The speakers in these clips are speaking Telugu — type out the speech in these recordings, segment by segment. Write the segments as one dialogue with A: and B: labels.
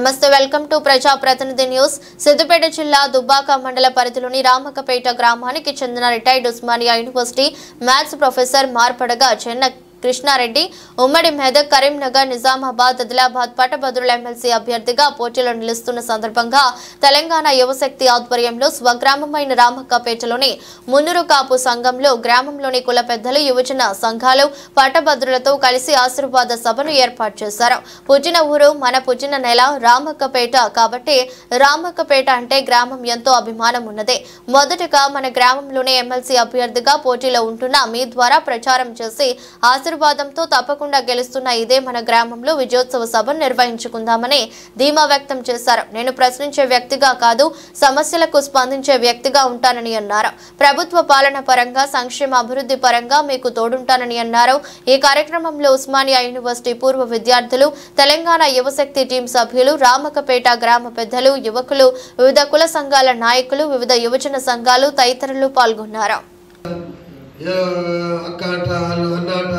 A: నమస్తే వెల్కమ్ టు ప్రజా ప్రతినిధి న్యూస్. సిద్దిపేట జిల్లా దుబ్బాక మండల పరిధిలోని రామకపేట గ్రామానికి చెందిన retired Osmania university maths professor Marpadaga Chenna Krishnareddy ఉమ్మడి మెదక్, కరీంనగర్, నిజామాబాద్, ఆదిలాబాద్ పట్టభద్రుల ఎమ్మెల్సీ అభ్యర్థిగా పోటీలో నిలుస్తున్న సందర్భంగా తెలంగాణ యువశక్తి ఆధ్వర్యంలో స్వగ్రామమైన రామకపేటలోని మున్నూరు కాపు సంఘంలో గ్రామంలోని కుల పెద్దలు, యువజన సంఘాలు పట్టభద్రులతో కలిసి ఆశీర్వాద సభను ఏర్పాటు చేశారు. పుట్టిన ఊరు మన పుట్టిన నెల రామకపేట కాబట్టి రామకపేట అంటే గ్రామం ఎంతో అభిమానం ఉన్నదే. మొదటగా మన గ్రామంలోనే ఎమ్మెల్సీ అభ్యర్థిగా పోటీలో ఉంటున్న మీ ద్వారా ప్రచారం చేసి ఆశీర్వాదంతో తప్పకుండా గెలుస్తున్న ఇదే మన గ్రామంలో విజయోత్సవ సభను నిర్వహించుకుందామని ధీమా వ్యక్తం చేశారు. నేను ప్రశ్నించే వ్యక్తిగా కాదు, సమస్యలకు స్పందించే వ్యక్తిగా ఉంటానని అన్నారు. ప్రభుత్వ పాలన పరంగా, సంక్షేమ అభివృద్ధి పరంగా మీకు తోడుంటానని అన్నారు. ఈ కార్యక్రమంలో ఉస్మానియా యూనివర్సిటీ పూర్వ విద్యార్థులు, తెలంగాణ యువశక్తి టీం సభ్యులు, రామకపేట గ్రామ పెద్దలు, యువకులు, వివిధ కుల సంఘాల నాయకులు, వివిధ యువజన సంఘాలు తదితరులు పాల్గొన్నారు.
B: అక్క అంట అన్న అంట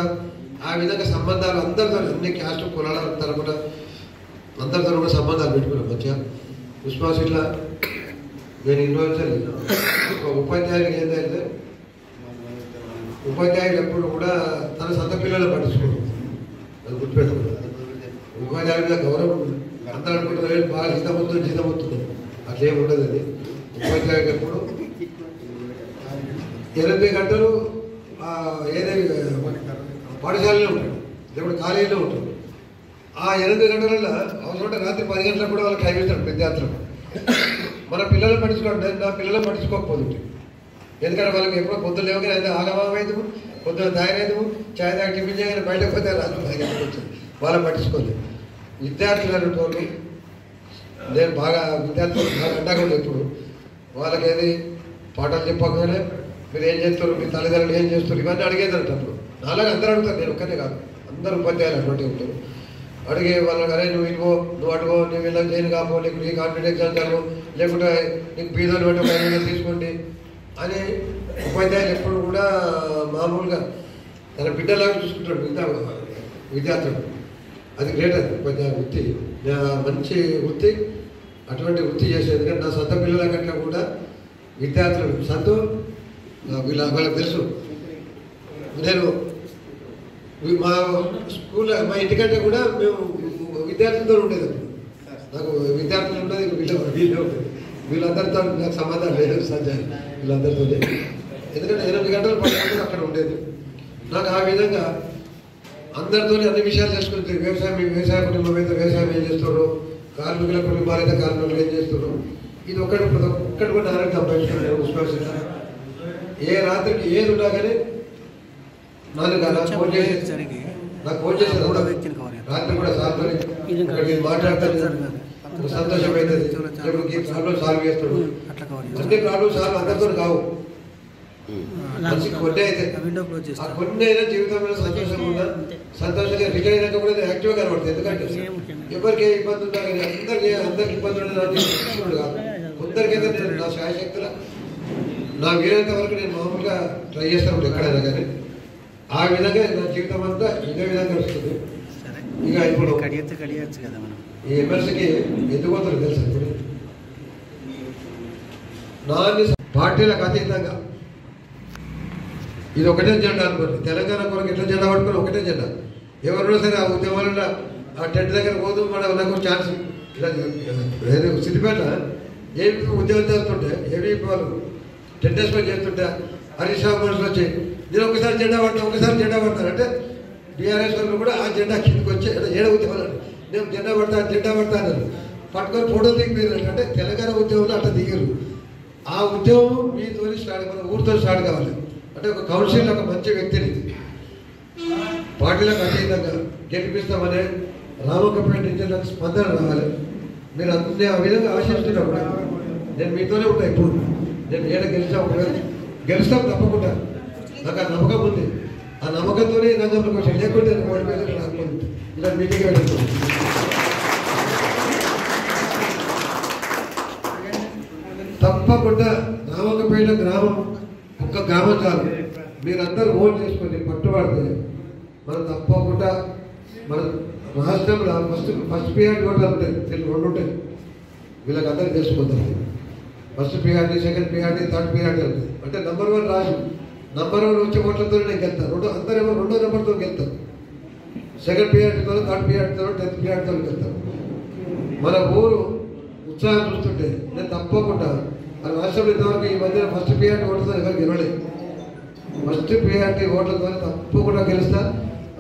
B: ఆ విధంగా సంబంధాలు అందరితో, అన్ని క్యాస్ట్ కులాల తరపున అందరితో కూడా సంబంధాలు పెట్టుకున్నాం మంచిగా. ఉస్మానియాలో నేను ఇన్వాల్వ్ ఒక ఉపాధ్యాయుడికి ఏంటంటే ఉపాధ్యాయుడు ఎప్పుడు కూడా తన సొంత పిల్లలు పట్టించుకోడు, అది గుర్తుపెట్టుకున్నాడు. ఉపాధ్యాయుడి మీద గౌరవం అందరూ అనుకుంటున్నారు బాగా జీతం అవుతుంది, అట్లేం ఉండదు. అది ఉపాధ్యాయుడికి ఎప్పుడు 80 గంటలు ఏదైనా పాఠశాలలో ఉంటాడు, లేకపోతే కాలేజీలో ఉంటాడు. ఆ 80 గంటలలో అవసరం రాత్రి 10 గంటలకు కూడా వాళ్ళకి టైం ఇస్తాడు విద్యార్థులకు. మన పిల్లలు పట్టించుకోండి, నా పిల్లలు పట్టించుకోకపోతుంది. ఎందుకంటే వాళ్ళకి ఎప్పుడో పొద్దున్న లేవగానే అయితే ఆగమాగమైంది, పొద్దున్న తయారైంది, చాయ్ తాగి టిఫిన్ చేయగానే బయటకు పోతే రాత్రి 10 గంటలకు వచ్చింది. వాళ్ళని పట్టించుకోలేదు. విద్యార్థులు అనేటోళ్ళు నేను బాగా విద్యార్థులు బాగా అంటాకుండా ఎప్పుడు వాళ్ళకి ఏది పాఠాలు చెప్పగానే మీరు ఏం చేస్తారు, మీ తల్లిదండ్రులు ఏం చేస్తారు, ఇవన్నీ అడిగేదంట. అప్పుడు నాలాగా అందరూ అడుగుతారు, నేను ఒక్కనే కాదు, అందరూ ఉపాధ్యాయులు అటువంటి ఉంటారు. అడిగే వాళ్ళకి అరే నువ్వు ఇదిగో, నువ్వు అడుగో, నువ్వు ఇలా చేయను కాపో, నీకు నీ కాంపిటేటివ్ ఎగ్జామ్ చదువు, లేకుంటే నీకు పీజోలు పెట్టి 5,000 తీసుకోండి అని ఉపాధ్యాయులు ఎప్పుడు కూడా మామూలుగా తన బిడ్డలాగా చూసుకుంటాడు విద్యార్థులు. అది గ్రేట్, అది ఉపాధ్యాయ వృత్తి, మంచి వృత్తి. అటువంటి వృత్తి చేసేది. ఎందుకంటే నా సొంత పిల్లల కంటే కూడా విద్యార్థులు సంతో వాళ్ళకి తెలుసు. నేను మా స్కూల్లో మా ఇంటికంటే కూడా మేము విద్యార్థులతో ఉండేది. నాకు విద్యార్థులు ఉండేది, వీళ్ళే ఉంటుంది. వీళ్ళందరితో నాకు సంబంధం లేదు సంజయ్, వీళ్ళందరితో. ఎందుకంటే 8 గంటలు 10 గంటలు అక్కడ ఉండేది. నాకు ఆ విధంగా అందరితో అన్ని విషయాలు చేసుకుంటుంది. వ్యవసాయ కుటుంబం అయితే వ్యవసాయం ఏం చేస్తారు, కార్మికుల కుటుంబాలు అయితే కార్మికులు ఏం చేస్తారు, ఇది ఒక్కటి కూడా నారాయణ సంపాదించుకున్నాను. ఉస్మానియా ఏ రాత్రికి ఏది ఉన్నా కానీ నాకు ఫోన్ చేసేది, రాత్రి కూడా సార్ మాట్లాడతాను, సంతోషం అవుతుంది. ప్రాబ్లమ్ సాల్వ్ చేస్తాడు. అన్ని ప్రాబ్లమ్ సాల్వ్ అందరితో కావు, కొన్ని అయితే ఆ కొన్ని అయినా జీవితంలో సంతోషంగా రిటైర్ అయినాక కూడా యాక్టివ్గా కనబడుతుంది. ఎందుకంటే ఎవరికి ఏ ఇబ్బంది ఉన్నా కానీ అందరికి ఇబ్బంది ఉండదు కాదు. కొందరికైతే నేను నా శాయశక్తుల నా వీలైనంత వరకు నేను మామూలుగా ట్రై చేస్తాను ఎక్కడైనా కానీ. ఆ విధంగా నా జీవితం అంతా ఇదే విధంగా వస్తుంది. ఇక ఇప్పుడు ఈ ఎమ్మెల్సీకి ఎందుకు పోతారు తెలుసా, ఇప్పుడు నాన్ని పార్టీలకు అతీతంగా ఇది ఒకటే జెండా అనుకోండి. తెలంగాణ కొరకు ఎట్లా జెండా పట్టుకొని ఒకటే జెండా. ఎవరినో సరే ఆ ఉద్యమాలలో ఆ టెంట్ దగ్గర పోదు నాకు ఛాన్స్. ఇలా సిద్దిపేట ఏమి ఉద్యోగం చేస్తుంటే ఏమి వాళ్ళు టెంట్ వేసుకొని చేస్తుంటే హరీష్ రావు మనుషులు వచ్చి నేను ఒకసారి జెండా పడతాను అంటే బీఆర్ఎస్ వాళ్ళు కూడా ఆ జెండా కిందకి వచ్చి ఏడ ఉద్యమాలు నేను జెండా పడతాను పట్టుకొని ఫోటోలు దిగిపోయారు. అంటే తెలంగాణ ఉద్యమంలో అట్లా దిగారు. ఆ ఉద్యమం మీతో స్టార్ట్ కావాలి, ఊరితో స్టార్ట్ కావాలి. అంటే ఒక కౌన్సిల్ ఒక మంచి వ్యక్తిని పార్టీలకు అతీతంగా గెలిపిస్తామనే రామకపేట నుంచి నాకు స్పందన రావాలి. మీరు అన్నీ ఆ విధంగా ఆశిస్తున్నప్పుడు నేను మీతోనే ఉంటాను. ఇప్పుడు నేను ఏడ గెలుస్తాం తప్పకుండా. నాకు ఆ నమ్మకం ఉంది. ఆ నమ్మకంతోనే రంగంలోకి వచ్చాను. లేకుంటే ఓడిపోయింది నాకు ఇలా మీటింగ్ పెడుతుంది. తప్పకుండా రామకపేట గ్రామం ఒక్క గ్రామం చాలు. మీరందరూ ఓట్ చేసుకొని పట్టుబడితే మనం తప్పకుండా మనం రాష్ట్రంలో ఫస్ట్ ప్రియారిటీ ఓట్లు ఉంటాయి, రెండు ఉంటాయి. వీళ్ళకి అందరికీ తెలుసుకుంటారు. First priority, second priority, third priority ఉంటుంది. అంటే నెంబర్ 1 రాజు, నెంబర్ 1 వచ్చే ఓట్లతో నేను గెలుతాను. అందరేమో రెండో నెంబర్తో గెలుతాను. Second ప్రియారిటీతో, third ప్రియారిటీతో, 10th ప్రియారిటీతో గెలుతాను. మన ఊరు ఉత్సాహం చూస్తుంటే నేను తప్పకుండా మన రాష్ట్రంలో ఇంతవరకు ఈ మధ్యన ఫస్ట్ ప్రియారిటీ ఓట్లతో ఎవరు గెలవలేదు. ఫస్ట్ ప్రియారిటీ ఓట్లతో తప్పకుండా గెలుస్తా.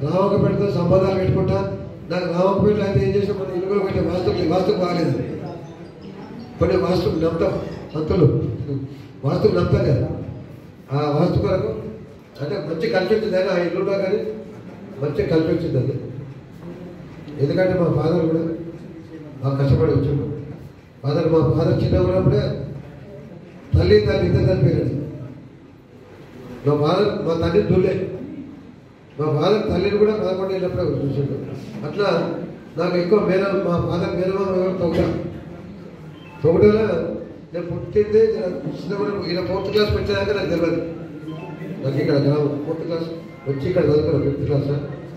B: రామకపేటతో సంబంధాలు పెట్టుకుంటా. నాకు రామకపేట అయితే ఏం చేసినా మన ఇల్లు కూడా పెట్టే వాస్తు బాగాలేదు. కొన్ని వాస్తు నమ్ముతాం, సంతులు వాస్తు నమ్ముతాం కదా. ఆ వాస్తు కొరకు అంటే మంచి కలిసి వచ్చింది. ఆ ఇల్లున్నా కానీ మంచిగా కలిసి వచ్చిందండి. ఎందుకంటే మా ఫాదర్ కూడా బాగా కష్టపడి వచ్చాడు. మా ఫాదర్ చిన్నగా ఉన్నప్పుడే తల్లి ఇద్దరు చనిపోయాడు. మా తండ్రి దుల్లే. మా ఫాదర్ తల్లిని కూడా 11 ఏళ్ళప్పుడే చూసాడు. అట్లా నాకు ఎక్కువ మా ఫాదర్ మేనమామ తొగటలో నేను పుట్టింది చిన్నప్పుడు. ఈయన 4th క్లాస్ వచ్చేదాకా నాకు తెలియదు. నాకు ఇక్కడ గ్రామం 4th క్లాస్ వచ్చి ఇక్కడ చదువుకున్నాను. 5th క్లాస్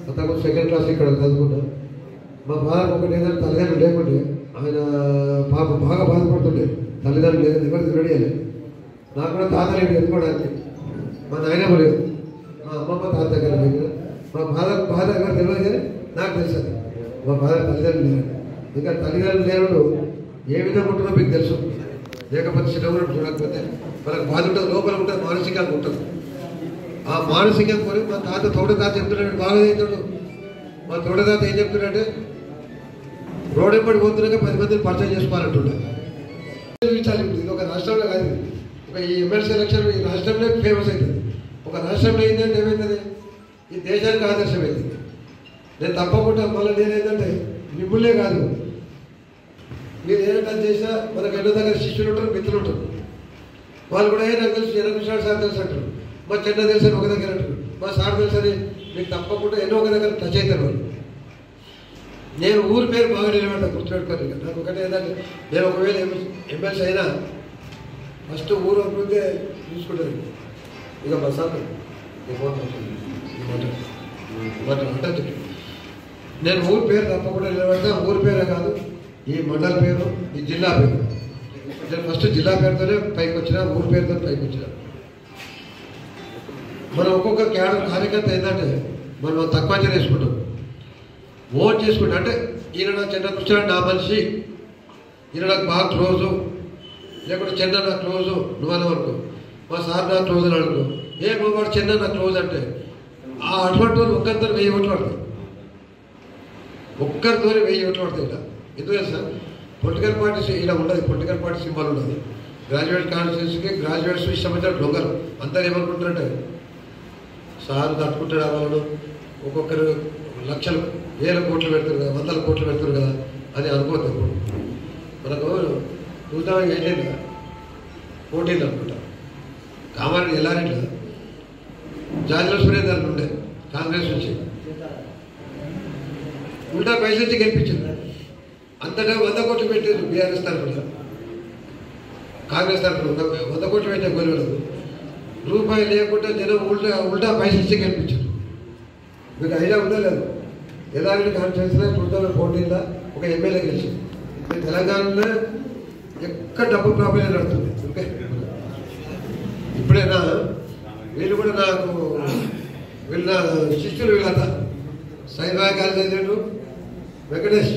B: అంతకుముందు 2nd క్లాస్ ఇక్కడ చదువుకున్నాను. మా ఫాదర్ ఒకటి ఏదైనా తల్లిదండ్రులు లేకుంటే ఆయన పాప బాగా బాధపడుతుండే. తల్లిదండ్రులు లేదని ఎవరు తిరగలేదు. నాకు కూడా తాత లేడు ఎత్తుకోవడానికి. మా నాయనమ్మ లేదు, మా అమ్మమ్మ తాత దగ్గర లేదు. మా ఫాదర్ ఎవరు తెలియదు కానీ నాకు తెలుసు అది. మా ఫాదర్ తల్లిదండ్రులు లేరు. ఇంకా తల్లిదండ్రులు లేరు ఏ విధంగా ఉంటుందో మీకు తెలుసు. లేకపోతే చిన్నప్పుడు చూడకపోతే మనకు బాధ ఉంటుంది, లోపల ఉంటుంది, మానసికంగా ఉంటుంది. ఆ మానసికంగా కొని మా తోట తాత చెప్తున్నాడు, బాగా అవుతాడు. మా తోట తాత ఏం చెప్తున్నాడంటే రోడ్ ఎంబడి పోతున్నాక 10 మందిని పరిచయం చేసుకోవాలంటున్నాడు. ఇది ఒక రాష్ట్రంలో కాదు, ఒక ఈ ఎమ్మెల్సీ ఎలక్షన్ ఈ రాష్ట్రంలో ఫేమస్ అవుతుంది. ఒక రాష్ట్రంలో ఏంటంటే ఏమవుతుంది, ఈ దేశానికి ఆదర్శం అవుతుంది. నేను తప్పకుండా మళ్ళీ నేనేంటంటే నిపుణులే కాదు, మీరు ఏదైనా చేసినా మనకు ఎన్నో దగ్గర శిష్యులు ఉంటారు, మిత్రులు ఉంటారు. వాళ్ళు కూడా నాకు తెలుసు, జనకృష్ణ సార్ తెలుసు అంటారు, మా చెన్న తెలుసు అని ఒక దగ్గర అంటారు, మా సార్ తెలుసు అని. మీకు తప్పకుండా ఎన్నో ఒక దగ్గర టచ్ అవుతారు వాళ్ళు. నేను ఊరి పేరు బాగా నిలబెడతా, గుర్తుపెట్టుకోవాలి. నాకు ఒకటే ఏంటంటే నేను ఒకవేళ ఎమ్మెల్సీ అయినా ఫస్ట్ ఊరు అభివృద్ధి చూసుకుంటాను. ఇక మా సార్ అంటే నేను ఊరి పేరు తప్పకుండా నిలబెడతా. ఊరి పేరే కాదు, ఈ మండల పేరు, ఈ జిల్లా పేరు. నేను ఫస్ట్ జిల్లా పేరుతోనే పైకి వచ్చిన, ఊరి పేరుతో పైకి వచ్చిన. మనం ఒక్కొక్క కార్యకర్త ఏంటంటే మనం తక్కువ చేసుకుంటాం, ఓట్ చేసుకుంటాం. అంటే ఈయన నా చిన్న కూర్చోండి నా మనిషి, ఈయన నాకు బాగా క్లోజు, లేకుంటే చిన్న నా క్లోజు నువ్వనే అనుకో, మా సార్ నా క్లోజ్ అని అనుకో, వాడు చిన్న నా క్లోజ్ అంటే ఆ అటువంటి వాళ్ళు ఒక్కరితో 1000 ఓట్లు పడతాయి. ఒక్కరితో 1000 ఓట్లు పడతాయి. ఇలా ఎందుకంటే సార్ పొలిటికల్ పార్టీస్ ఇలా ఉండదు, పొలిటికల్ పార్టీ సింబల్ ఉండదు. గ్రాడ్యుయేట్ కాన్స్టిట్యూన్సీకి గ్రాడ్యుయేట్స్ ఇష్టమైన దొంగలు అందరూ ఏమనుకుంటారంటే సార్ తట్టుకుంటాడు వాళ్ళు, ఒక్కొక్కరు లక్షలు 1000 కోట్లు పెడతారు కదా, 100 కోట్లు పెడతారు కదా అని అనుకోవద్దు. ఇప్పుడు మనకు 2018 పోటీలు అనుకుంటా కామారెడ్డి ఎల్లారెడ్డిలో జాజల సురేందర్ ఉండే కాంగ్రెస్ నుంచి ఉల్టా పైసలు ఇచ్చి గెలిపించారు. అంతటా 100 కోట్లు పెట్టారు బీఆర్ఎస్ తరఫున, కాంగ్రెస్ తరఫున 100 కోట్లు పెట్టే గొలువలేదు. రూపాయి లేకుండా జనం ఉల్టా పైసలు ఇచ్చి గెలిపించారు. మీకు ఐడియా ఉందా లేదు? ఎల్లారెడ్డి కాన్స్టిట్యూన్సీలో 2014 ఒక ఎమ్మెల్యే గెలిచింది. తెలంగాణలో ఎక్కడ డబ్బు ప్రాబ్లం నడుతుంది. ఓకే, ఇప్పుడైనా వీళ్ళు కూడా నాకు వీళ్ళ శిష్యులు వీళ్ళంతా సైన్వా కాలేజీలు వెంకటేష్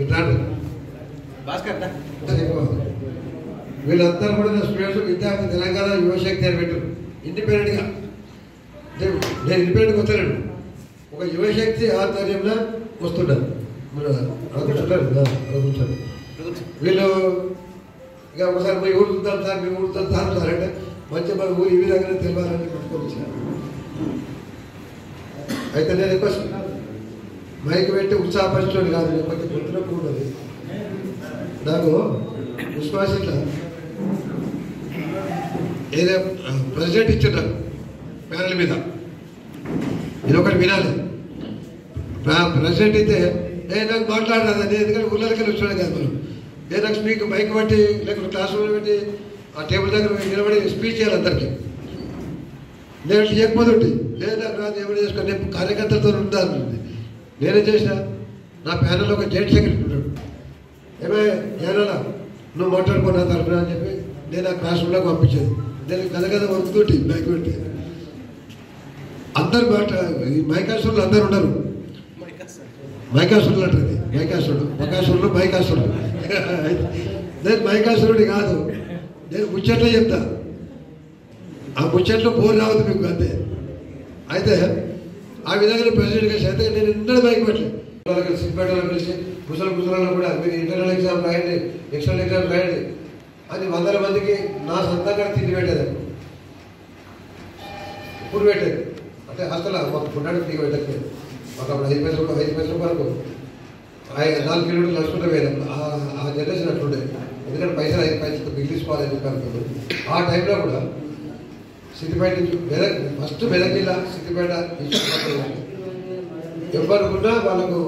B: ఇట్లాంటి వీళ్ళందరూ కూడా నా స్టూడెంట్స్ విద్యార్థి తెలంగాణ యువశక్తి అని పెట్టారు. ఇండిపెండెంట్గా నేను ఇండిపెండెంట్గా వస్తాను, ఒక యువశక్తి ఆధ్వర్యంలో వస్తున్నాను. అనుకుంటారు వీళ్ళు ఇక ఒకసారి మీ ఊరు చూద్దాం సార్, మీ ఊరు చూద్దాం సార్ అంటే మంచిగా మన ఊరు ఈ విధంగానే తెలియాలని పట్టుకొని వచ్చాను. అయితే నేను రిక్వెస్ట్ మైక్ పెట్టి ఉత్సాహపరచడం కాదు, లేకపోతే గుర్తులో కూడదు. నాకు ఉస్మాసిట్లా ఏదో ప్రెసిడెంట్ ఇచ్చారు నాకు ప్యానల్ మీద. ఇది ఒకటి వినాలి. ప్రెసిడెంట్ అయితే నాకు మాట్లాడరాదని, ఎందుకంటే ఊళ్ళకి వచ్చాడు కదా మనం. నాకు స్పీక్ మైక్ బట్టి లేకపోతే క్లాస్ రూమ్లో పెట్టి ఆ టేబుల్ దగ్గర నిలబడి స్పీచ్ చేయాలి అందరికీ. నేను చేయకపోతుంటే నాకు రాదు, ఎవరు చేసుకోండి, నేను కార్యకర్తలతో ఉంటాను. నేనే చేసిన నా ప్యానెల్లో ఒక జాయింట్ సెక్రటరీ ఉంటాడు. ఏమైనా జ్ఞానాల నువ్వు మాట్లాడుకున్నా తరఫున అని చెప్పి నేను ఆ క్లాస్ రూమ్లోకి పంపించాను. నేను కథ వస్తుంటే బ్యాక్ పెట్టి అందరు ఈ మైకాసురులు అందరు ఉండరు. మైకాసురులు అంటుంది, బకాసురులు మైకాసురులు. నేను మైకాసురుడి కాదు, నేను ముచ్చట్లో చెప్తా. ఆ ముచ్చట్లో బోర్ రావద్దు మీకు అంతే. అయితే ఆ విధంగా ప్రెసిడెంట్ కలిసి అయితే నేను ఇంటర్ బైక్ పెట్టలేదు. సిద్దిపేటలో కలిసి ముసలిలో కూడా మీరు ఇంటర్నల్ ఎగ్జామ్ రాయండి, ఎక్స్టర్నల్ ఎగ్జామ్ రాయండి అని 100 మందికి నా సొంతంగా తిండి పెట్టేది. ఇప్పుడు పెట్టేది అంటే హాస్టల్ మాకు పున్నాడు ఫ్రీగా పెట్టలేదు. మాకు అప్పుడు 5 పైసలు వరకు 4 కిలోమీటర్లు నడుచుకుంటూ పోయాం. ఆ జనరేషన్ అట్లుండే. ఎందుకంటే పైసలు 5 పైసలు మిగిలించుకోవాలని చెప్పి అనుకున్నాను. ఆ టైంలో కూడా సిద్దిపేట నుంచి ఫస్ట్ మెదక్ జిల్లా సిద్దిపేట ఎవరుకున్నా వాళ్ళకు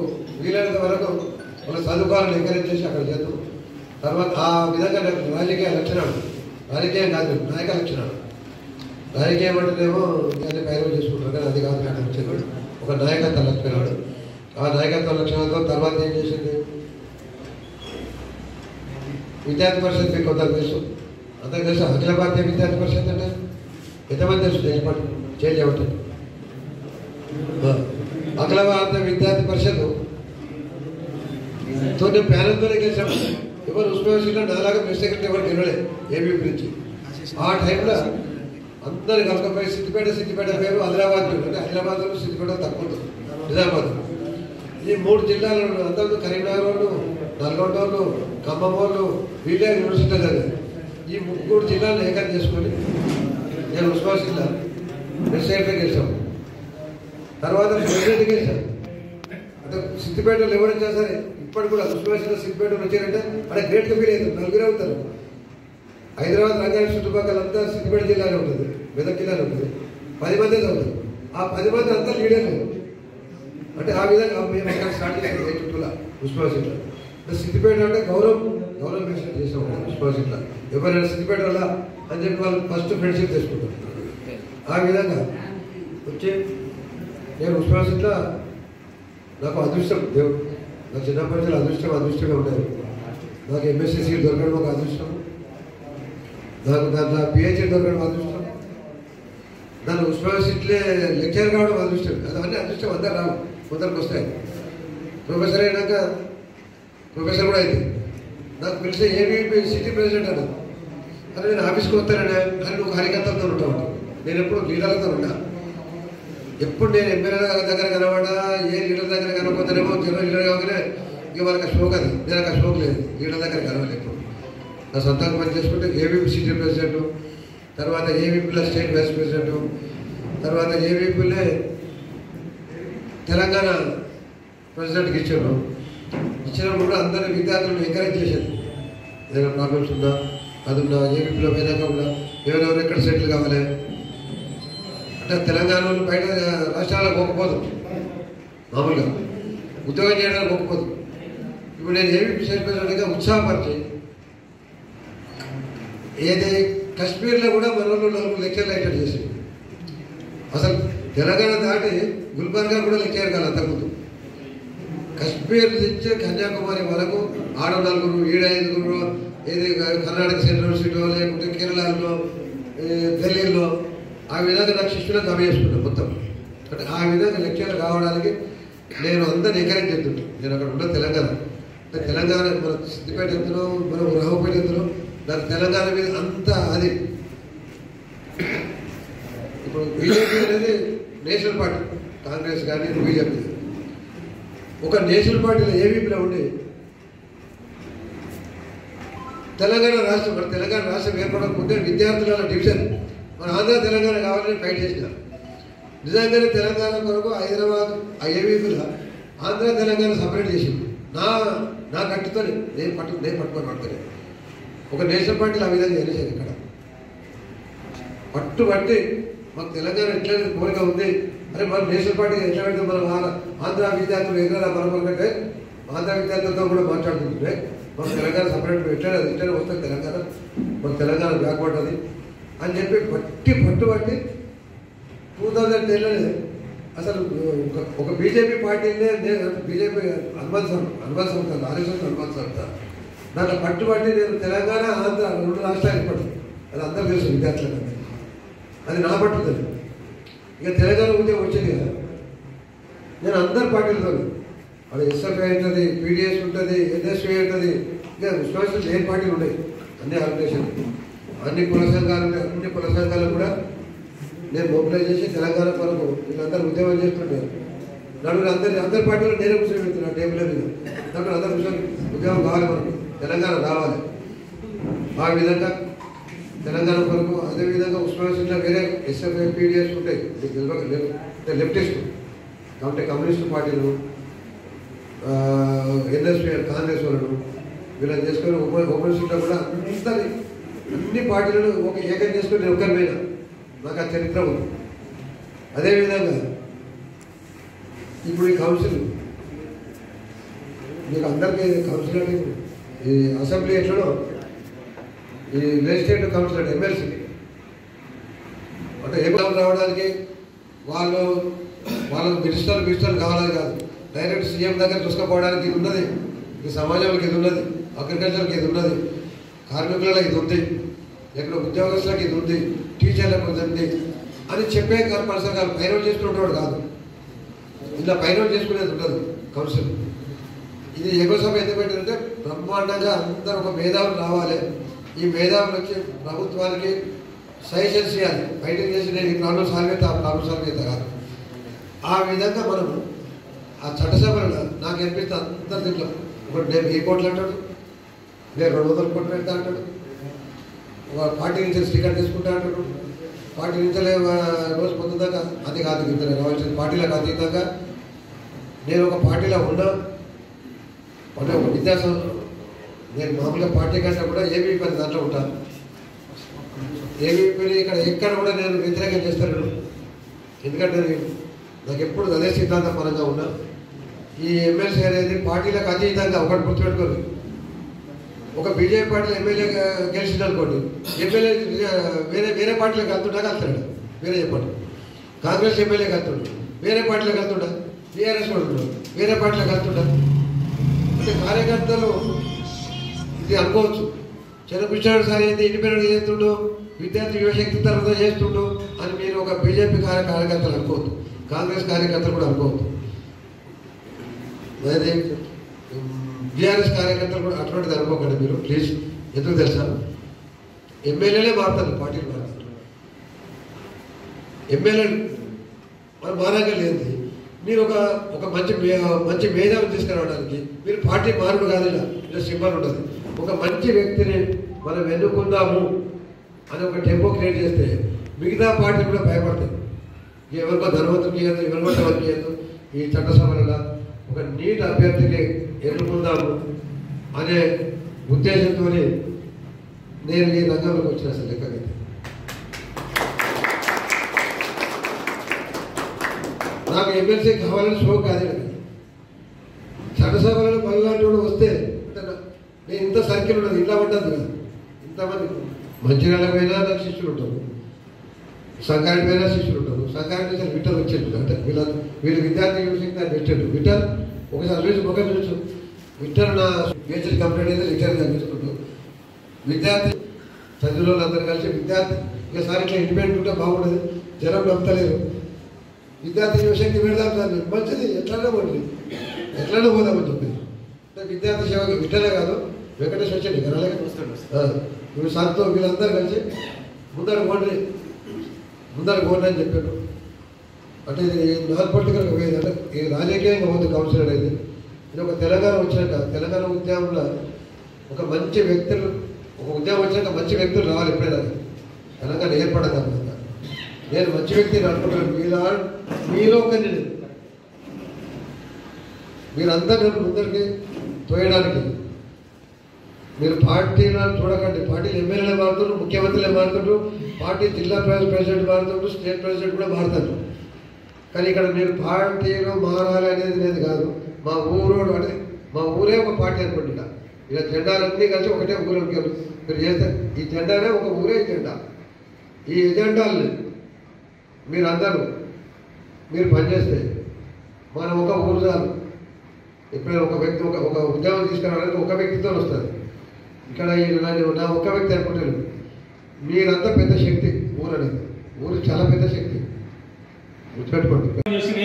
B: వీలైనంత వరకు వాళ్ళ చదువుకోవాలని ఎంకరేజ్ చేసి అక్కడ చేద్దాం. తర్వాత ఆ విధంగా రాజకీయ లక్షణాలు, రాజకీయం కాదు నాయక లక్షణాలు. రాజకీయం అంటేనేమో దాన్ని పైరవ చేసుకుంటారు కానీ అది కాదు. నాకు వచ్చేది ఒక నాయకత్వ లక్షణాలు. ఆ నాయకత్వ లక్షణాలతో తర్వాత ఏం చేసింది, విద్యార్థి పరిషత్ మీకు కొంత తెలుసు, అందరికి తెలుసు. అఖిల భారతీయ విద్యార్థి పరిషత్ అంటే ఎంతమంది తెలుసు? చేంజ్ అవుతుంది. అఖిల భారత విద్యార్థి పరిషత్ తో నేను ప్యానెల్తోనే గెలిచాము. ఎవరు ఉస్మానియాలో నాలాగా ప్రెస్ సెక్రటరీ ఎవరు గెలవలేదు ఏబీ గురించి. ఆ టైంలో అందరు కలకపోయి సిద్దిపేట పేరు ఆదిలాబాద్ పేరు. అంటే ఆదిలాబాద్లో సిద్దిపేట తక్కువ ఉంటుంది, నిజామాబాద్. ఈ 3 జిల్లాలు అందరూ కరీంనగర్ వాళ్ళు, నల్గొండ వాళ్ళు, ఖమ్మం వాళ్ళు వీళ్ళే యూనివర్సిటీ చదివారు. ఈ 3 జిల్లాలను ఏకం చేసుకొని నేను ఉస్మానియా ప్రెస్ సెక్రటరీ గెలిచాము. తర్వాత ప్రెసిడెంట్ గెలిచాను. అంటే సిద్దిపేటలో ఎవరైనా సరే ఇప్పటికి కూడా ఉస్మానియా సిద్దిపేటలో వచ్చారంటే అక్కడ గ్రేట్గా ఫీల్ అవుతారు. 4 అవుతారు. హైదరాబాద్ రంగారెడ్డి చుట్టుపక్కల అంతా సిద్దిపేట జిల్లాలో ఉంటుంది, మెదక్ జిల్లాలో ఉంటుంది. 10 మంది చదువుతారు. ఆ 10 మంది అంతా లీడర్లు. అంటే ఆ విధంగా మేము అక్కడ స్టార్ట్ చేసాం చుట్టూలా ఉస్మానియాలో. సిద్దిపేట అంటే గౌరవం మెన్షన్ చేసాం ఉస్మానియాలో. ఎవరైనా సిద్దిపేట వల్ల అని చెప్పి వాళ్ళు ఫస్ట్ ఫ్రెండ్షిప్ చేసుకుంటారు. ఆ విధంగా వచ్చి నేను ఉస్మానియాలో నాకు అదృష్టం, దేవుడు నా చిన్నప్పటి నుంచి అదృష్టంగా ఉండేది. నాకు ఎంఎస్సీ సీట్ దొరకడం ఒక అదృష్టం, నాకు దాంట్లో పిహెచ్డీ దొరకడం అదృష్టం, దాని ఉస్మానియాలో లెక్చర్ కావడం అదృష్టం. అవన్నీ అదృష్టం అందరు రావు, కొందరికి వస్తాయి. ప్రొఫెసర్ అయినాక ప్రొఫెసర్ కూడా అయింది. నాకు పిలిస్తే ఏబీపీ సిటీ ప్రెసిడెంట్ అన్నాను. అని నేను ఆఫీస్కి వస్తానని, కానీ నువ్వు కార్యకర్తలతో ఉంటావు. నేను ఎప్పుడు లీడర్లతో ఉన్నా. ఎప్పుడు నేను ఎమ్మెల్యే దగ్గర కనబడా, ఏ లీడర్ దగ్గర కనబోతానేమో జనరల్ లీడర్ కాగానే ఇక వాళ్ళకి షోక్ అది. నేను ఆ షోక్ లేదు, లీడర్ దగ్గర కనవాలి. ఎప్పుడు నా సొంతంగా పని చేసుకుంటే ఏబీపీ సిటీ ప్రెసిడెంట్, తర్వాత ఏబీపీలో స్టేట్ వైస్ ప్రెసిడెంట్, తర్వాత ఏబీపీలో తెలంగాణ ప్రెసిడెంట్కి ఇచ్చినప్పుడు కూడా అందరి విద్యార్థులను ఎంకరేజ్ చేసేది. ఏదైనా ప్రాబ్లమ్స్ ఉన్నా అది ఉన్నా ఏబీపీలో పోయినాక కూడా ఎవరెవరు ఎక్కడ సెటిల్ కావాలి అంటే తెలంగాణ బయట రాష్ట్రాలకు పోకపోదు, మామూలుగా ఉద్యోగం చేయడానికి పోకపోదు. ఇప్పుడు నేను ఏబీపీ స్టేట్ ప్రెసిడెంట్గా ఉత్సాహపరిచి ఏది కశ్మీర్లో కూడా మన 4 లెక్చర్లు అటెండ్ చేసి అసలు తెలంగాణ దాటి గుల్బర్గా కూడా లెక్చర్ కాదు. అంతకుముందు కశ్మీర్ నుంచి కన్యాకుమారి వరకు 6 4 7 5 ఏది కర్ణాటక సెంట్రల్ యూనివర్సిటీలో లేకుంటే కేరళలో ఢిల్లీలో ఆ విధంగా నాకు శిష్యులకు అభ్యసుకున్నాను మొత్తం. అంటే ఆ విధంగా లెక్చర్లు కావడానికి నేను అందరిని ఎంకరేజ్ చేస్తుంటాను. నేను అక్కడ ఉన్న తెలంగాణ అంటే తెలంగాణ మన సిద్దిపేట ఎంతలో, మన రావుపేట ఎంతలో, నాకు తెలంగాణ మీద అంత అది. ఇప్పుడు బీజేపీ అనేది నేషనల్ పార్టీ, కాంగ్రెస్ కానీ బీజేపీ ఒక నేషనల్ పార్టీలో ఏబీపీలో ఉండి తెలంగాణ రాష్ట్రం ఏర్పడకపోతే విద్యార్థుల డివిజన్ మన ఆంధ్ర తెలంగాణ కావాలని ఫైట్ చేసినారు. నిజంగానే తెలంగాణ కొరకు హైదరాబాద్ ఏబీపీలో ఆంధ్ర తెలంగాణ సపరేట్ చేసింది. నా కట్టుతో నేను పట్టుకొని ఒక నేషనల్ పార్టీలు ఆ విధంగా చేసేది. ఇక్కడ పట్టుబట్టి మాకు తెలంగాణ ఎట్లా కోరిక ఉంది, అరే మన నేషనల్ పార్టీ ఎట్లా పెడితే మనం ఆంధ్ర విద్యార్థులు ఎక్కడ మనకంటే ఆంధ్ర విద్యార్థులతో కూడా మాట్లాడుతుంటే మాకు తెలంగాణ సపరేట్ ఎట్లనే వస్తుంది తెలంగాణ, మాకు తెలంగాణ బ్యాక్వర్డ్ అది అని చెప్పి పట్టుబట్టి 2010 అసలు ఒక బీజేపీ పార్టీనే బీజేపీ హనుమాన్ సంస్థ ఆర్ఎస్ఎస్ హనుమాన్ సంస్థ దాంట్లో పట్టుబట్టి నేను తెలంగాణ ఆంధ్ర 2 రాష్ట్రాలు ఏర్పడింది. అది అందరూ తెలుసు విద్యార్థులకు. అది నా పట్టుదల. ఇక తెలంగాణ ఉద్యమం వచ్చింది కదా, నేను అందరి పార్టీలతో అది ఎస్ఎఫ్ఐ ఉంటుంది, పీడిఎస్ ఉంటుంది, ఎన్ఎస్ఐ ఉంటుంది, ఇంకా విశ్వాసం లేని పార్టీలు ఉన్నాయి. అన్ని ఆర్గనైజేషన్ అన్ని కుల సంఘాలు ఉన్నాయి. అన్ని కుల సంఘాలు కూడా నేను మొబిలైజ్ చేసి తెలంగాణ కొరకు వీళ్ళందరూ ఉద్యమం చేస్తుంటారు. నలుగురు అందరి పార్టీలో నేనే కూర్చోబెడుతున్నా టేబుల్ మీద. నలుగురు అందరూ కూర్చొని ఉద్యమం కావాలి, మనకు తెలంగాణ రావాలి. ఆ విధంగా తెలంగాణ కొరకు అదేవిధంగా ఉస్మానియాలో వేరే ఎస్ఎఫ్ఐ పీడిఎస్ ఉంటాయి, లెఫ్టిస్ట్ కాబట్టి కమ్యూనిస్ట్ పార్టీలు, ఎన్ఎస్పీ కాంగ్రెస్ వాళ్ళు వీళ్ళని చేసుకొని ఓపెన్స్లో కూడా అన్ని పార్టీలను ఒక ఏకం చేసుకొని నేను ఒక్కరి మీద నాకు ఆ చరిత్ర ఉంది. అదేవిధంగా ఇప్పుడు ఈ కౌన్సిల్ మీకు అందరికీ కౌన్సిల్ అంటే ఈ అసెంబ్లీ ఎట్లనో ఈ లెజిస్లేటివ్ కౌన్సిల్ అంటే ఎమ్మెల్సీ అంటే ఏం రావడానికి వాళ్ళకు మినిస్టర్లు కావాలని కాదు, డైరెక్ట్ సీఎం దగ్గర చూసుకుపోవడానికి ఇది ఉన్నది, ఈ సమాజంలోకి ఇది ఉన్నది, అగ్రికల్చర్కి ఇది ఉన్నది, కార్మికులలో ఇది ఉంది, ఎక్కడ ఉద్యోగస్తులకు ఇది ఉంది, టీచర్లకు ఇది ఉంది అని చెప్పే పర్సన్ కాదు, పైన చేసుకునేవాడు కాదు. ఇలా పైన చేసుకునేది ఉండదు కౌన్సిల్. ఇది ఎగువ సభ ఎందుకు పెట్టారంటే బ్రహ్మాండంగా అందరూ ఒక మేధావులు రావాలి. ఈ మేధావులు వచ్చి ప్రభుత్వానికి సజెషన్స్ చేయాలి. బయటకు చేసి నేను ఈ ప్రాబ్లం సాల్వ్ అయితే ఆ ప్రాబ్లం సాల్వ్ అయితే కాదు. ఆ విధంగా మనం ఆ చట్టసభలో నాకు అనిపిస్తే అందరు దీంట్లో ఇప్పుడు నేను 1000 కోట్లు అంటాడు, నేను 200 కోట్లు పెడతా అంటాడు, ఒక పార్టీ నుంచి స్టిక్కర్ తీసుకుంటా అంటాడు, పార్టీ నుంచి రోజు పొద్దుదాకా అది కాదు ఇంత రావాల్సిన పార్టీలకు అతీతంగా నేను ఒక పార్టీలో ఉన్నా అంటే ఒక విద్యాసంస్థ నేను మామూలుగా పార్టీ కంటే కూడా ఏబీపీ దాంట్లో ఉంటాను. ఏబీపీని ఎక్కడ కూడా నేను వ్యతిరేకం చేస్తాను. ఎందుకంటే నాకు ఎప్పుడు అదే సిద్ధాంత పరంగా ఉన్నా. ఈ ఎమ్మెల్సీ అనేది పార్టీలకు అతీతంగా ఒకటి గుర్తుపెట్టుకోరు. ఒక బీజేపీ పార్టీలో ఎమ్మెల్యే గెలిచింది అనుకోండి, ఎమ్మెల్యే వేరే పార్టీలకు వెళ్తాడు, వేరే చెప్పండి. కాంగ్రెస్ ఎమ్మెల్యే వెళ్తుండు, వేరే పార్టీలకు వెళ్తుంటా, టీఆర్ఎస్ కూడా ఉంటాడు, వేరే పార్టీలకు వెళ్తుంటా. అంటే కార్యకర్తలు ఇది అనుకోవచ్చు, చంద్రకృష్ణారెడ్డి సార్ ఏంటి ఇండిపెండెంట్ చేస్తుండు, విద్యార్థి యువశక్తి తర్వాత చేస్తుండు అని మీరు ఒక బీజేపీ కార్యకర్తలు అనుకోవద్దు, కాంగ్రెస్ కార్యకర్తలు కూడా అనుకోవద్దు, అదే బీఆర్ఎస్ కార్యకర్తలు కూడా అటువంటిది అనుకోకండి మీరు ప్లీజ్. ఎందుకు తెలుసా, ఎమ్మెల్యేలే మారుతారు, పార్టీలు మారుతారు. ఎమ్మెల్యేలు మరి మారాక లేదు. మీరు ఒక మంచి మేధావిని తీసుకురావడానికి మీరు పార్టీ మారుడు కాదు, ఇలా సింబల్ ఉంటుంది. ఒక మంచి వ్యక్తిని మనం ఎన్నుకుందాము అని ఒక టెంపో క్రియేట్ చేస్తే మిగతా పార్టీలు కూడా భయపడతాయి. ఎవరికో ధనవంతులు చేయదు, ఎవరికో ఎవరు చేయదు. ఈ చట్టసభలలో ఒక నీట్ అభ్యర్థిని ఎన్నుకుందాము అనే ఉద్దేశంతో నేను ఈ రంగంలోకి వచ్చిన అసలు లెక్కకి. నాకు ఎమ్మెల్సీ కావాలని షో కాదు. చట్టసభలలో మళ్ళీ వస్తే నేను ఇంత సర్కిల్ ఉండదు, ఇట్లా ఉంటుంది కదా, ఇంతమంది మంచిర్యాల పైన నాకు శిష్యులు ఉంటారు, సంగారెడ్డి పైన శిష్యులు ఉంటారు. సంగారెడ్డి నుంచి విఠల్ వచ్చేట్టు అంటే వీళ్ళు విద్యార్థి యూనివర్సిటీ నాకు పెట్టాడు. విఠల్ ఒకసారి చూసి ముఖం చూసు, విఠల్ నా పిహెచ్డీ కంప్లీట్ అయితే లెక్చర్గా తీసుకుంటూ విద్యార్థి చదువులో అందరూ కలిసి విద్యార్థి ఒకసారి ఇట్లా ఇండిపెండెంట్ ఉంటే బాగుండదు, జనం నమ్మతలేరు, విద్యార్థి యువశక్తి పెడదాం సార్ మంచిది, ఎట్లన్నా పోదామని చెప్పింది. విద్యార్థి సేవకి విఠలే కాదు వెంకటేష్ వచ్చండి అలాగే వీళ్ళు సార్తో వీళ్ళందరూ కలిసి ముందర పోండి అని చెప్పారు. అంటే ఇది నాన్ పొలిటికల్గా పోయేది, అంటే ఇది రాజకీయంగా ఉంది కౌన్సిల్ అనేది. ఇది ఒక తెలంగాణ వచ్చినాక తెలంగాణ ఉద్యమంలో ఒక మంచి వ్యక్తులు ఒక ఉద్యమం వచ్చినాక మంచి వ్యక్తులు రావాలి. ఎప్పుడైనా తెలంగాణ ఏర్పడదు అన్నమాట. నేను మంచి వ్యక్తిని అనుకుంటున్నాను. మీలో ఒకరిని మీరందరూ ముందరికి తోయడానికి మీరు పార్టీలను చూడకండి. పార్టీలు ఎమ్మెల్యేలు మారుతుండ్రు, ముఖ్యమంత్రులే మారుతుండ్రు, పార్టీ జిల్లా ప్రెసిడెంట్ మారుతుండ్రు, స్టేట్ ప్రెసిడెంట్ కూడా మారుతారు. కానీ ఇక్కడ మీరు పార్టీలు మారాలి అనేది లేదు కాదు. మా ఊరోడు అంటే మా ఊరే ఒక పార్టీ అనుకోండి. ఇలా జెండాలన్నీ కలిసి ఒకటే ఊరు మీరు చేస్తారు. ఈ జెండానే ఒక ఊరే జెండా. ఈ ఎజెండాలని మీరందరూ మీరు పనిచేస్తే మనం ఒక ఊరు చాలు. ఎప్పుడైనా ఒక వ్యక్తి ఒక ఉద్యోగం తీసుకురావడానికి ఒక వ్యక్తితో వస్తుంది. ఇక్కడ నా ఒక్క వ్యక్తి అనుకుంటారు. మీరంతా పెద్ద శక్తి. ఊరు అనేది ఊరు చాలా పెద్ద శక్తి, గుర్తుపెట్టుకోండి.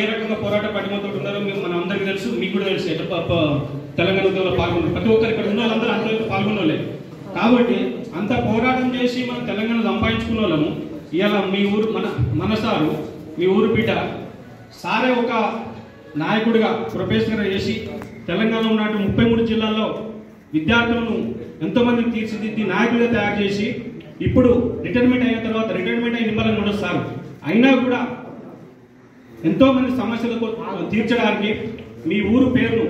C: ఏ రకంగా పోరాట పటిమతో ఉన్నారో మన అందరికీ తెలుసు, మీకు కూడా తెలుసు. తెలంగాణ ఉద్యమంలో పాల్గొన్నారు ప్రతి ఒక్కరు, ఇక్కడ ఉన్న వాళ్ళందరూ అందరూ పాల్గొనలే. కాబట్టి అంత పోరాటం చేసి మనం తెలంగాణ సంపాదించుకున్న వాళ్ళము ఇవాళ మీ ఊరు మన సారు, మీ ఊరు బిడ్డ సారే ఒక నాయకుడిగా ప్రొఫెసర్గా చేసి తెలంగాణలో ఉన్నట్టు 33 జిల్లాల్లో విద్యార్థులను ఎంతోమందిని తీర్చిదిద్ది నాయకులుగా తయారు చేసి ఇప్పుడు రిటైర్మెంట్ అయిన తర్వాత రిటైర్మెంట్ అయిన నిమ్మలం కూడా సార్ అయినా కూడా ఎంతోమంది సమస్యలకు తీర్చడానికి మీ ఊరు పేరును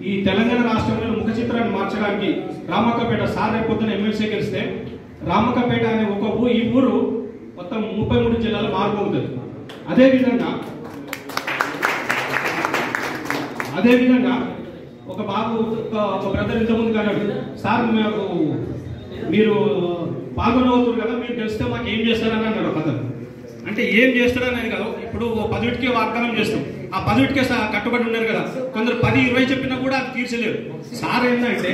C: ఈ తెలంగాణ రాష్ట్రంలో ముఖ చిత్రాన్ని మార్చడానికి రామక్కపేట సార్ రేపొద్దున ఎమ్మెల్సీ గెలిస్తే రామక్కపేట అనే ఈ ఊరు మొత్తం 33 జిల్లాలో మారిపోతుంది. అదేవిధంగా ఒక బాబు ఒక బ్రదర్ ఇంతకుముందు అన్నాడు, సార్ మీరు పాల్గొనవుతారు కదా, మీరు గెలిస్తే మాకు ఏం చేస్తారని అన్నాడు ఒక అతను. అంటే ఏం చేస్తారనేది కాదు, ఇప్పుడు 10కే వాగ్దానం చేస్తాం, ఆ 10కే కట్టుబడి ఉన్నారు కదా. కొందరు 10-20 చెప్పినా కూడా అది తీర్చలేరు. సార్ ఏంటంటే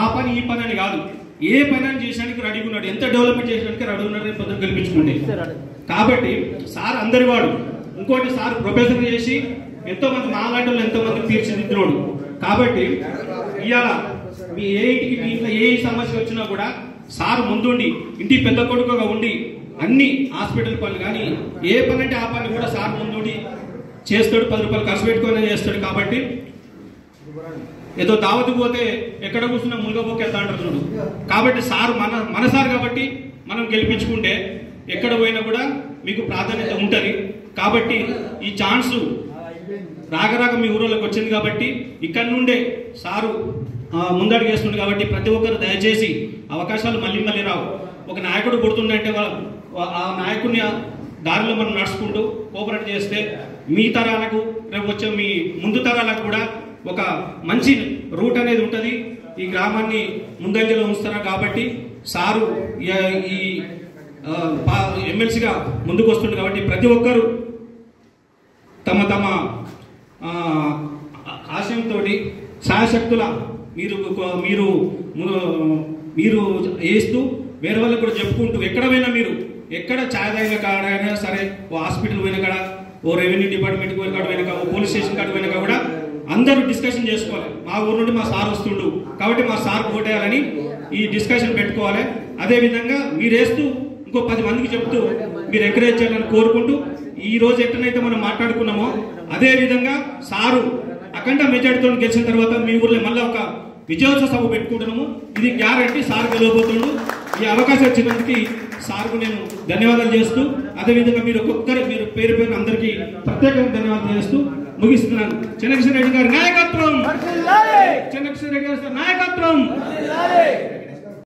C: ఆ పని ఈ పని అని కాదు, ఏ పని అని చేసడానికి రెడీగా ఉన్నాడు, ఎంత డెవలప్మెంట్ చేసడానికి రెడీ ఉన్నాడు పొద్దున గెలిపించుకుంటే. కాబట్టి సార్ అందరి వాడు. ఇంకోటి సార్ ప్రొఫెసర్ చేసి ఎంతో మంది మాలాంటి వాళ్ళు ఎంతో మంది తీర్చిదిద్దినోడు. కాబట్టి ఇవాళ మీ ఇంట్లో ఏ సమస్య వచ్చినా కూడా సార్ ముందుండి ఇంటి పెద్ద కొడుకుగా ఉండి అన్ని హాస్పిటల్ పనులు కానీ ఏ పని అంటే ఆ పని కూడా సార్ ముందుండి చేస్తాడు. 10 రూపాయలు ఖర్చు పెట్టుకొని చేస్తాడు. కాబట్టి ఏదో దావతకు పోతే ఎక్కడ కూర్చున్నా ములుగబోకి వెళ్తా అంటారు చూడు. కాబట్టి సార్ మన సార్ కాబట్టి మనం గెలిపించుకుంటే ఎక్కడ పోయినా కూడా మీకు ప్రాధాన్యత ఉంటుంది. కాబట్టి ఈ ఛాన్స్ రాగరాగ మీ ఊళ్ళోకి వచ్చింది కాబట్టి ఇక్కడ నుండే సారు ముందడుగేస్తుంది. కాబట్టి ప్రతి ఒక్కరు దయచేసి అవకాశాలు మళ్ళీ రావు. ఒక నాయకుడు పుడుతుందంటే ఆ నాయకుడిని దారిలో మనం నడుచుకుంటూ కోఆపరేట్ చేస్తే మీ తరాలకు రేపు వచ్చే మీ ముందు తరాలకు కూడా ఒక మంచి రూట్ అనేది ఉంటుంది. ఈ గ్రామాన్ని ముందంజలో ఉంచుతారు. కాబట్టి సారు ఈ ఎమ్మెల్సీగా ముందుకు వస్తుంది. కాబట్టి ప్రతి ఒక్కరూ తమ తమ ఆశయంతో సాయశక్తుల మీరు వేస్తూ వేరే వాళ్ళకి కూడా చెప్పుకుంటూ ఎక్కడ పోయినా మీరు ఎక్కడ ఛాయ్ తాగిన కాడైనా సరే, ఓ హాస్పిటల్ పోయిన కాడ, ఓ రెవెన్యూ డిపార్ట్మెంట్కి పోయిన కాడ పోయినాక, ఓ పోలీస్ స్టేషన్ కాడ పోయినాక కూడా అందరూ డిస్కషన్ చేసుకోవాలి. మా ఊరు నుండి మా సార్ వస్తుండు కాబట్టి మా సార్ ఓటేయాలని ఈ డిస్కషన్ పెట్టుకోవాలి. అదేవిధంగా మీరు వేస్తూ ఇంకో 10 మందికి చెప్తూ మీరు ఎంకరేజ్ చేయాలని కోరుకుంటూ ఈ రోజు ఎట్లనైతే మనం మాట్లాడుకున్నామో అదే విధంగా సారు అఖండ మెజార్టీతో గెలిచిన తర్వాత మీ ఊర్లో మళ్ళీ ఒక విజయోత్సవ సభ పెట్టుకుంటున్నాము. ఇది గ్యారంటీ సార్ గెలవబోతుండు. ఈ అవకాశం వచ్చినందుకు సార్కు నేను ధన్యవాదాలు చేస్తూ, అదేవిధంగా మీరు ఒక్కొక్కరు మీరు పేరు అందరికీ ప్రత్యేకంగా ధన్యవాదాలు చేస్తూ ముగిస్తున్నాను. చెన్నకేశ్వర రెడ్డి గారి నాయకత్వం, చెన్నకేశ్వర రెడ్డి గారి నాయకత్వం.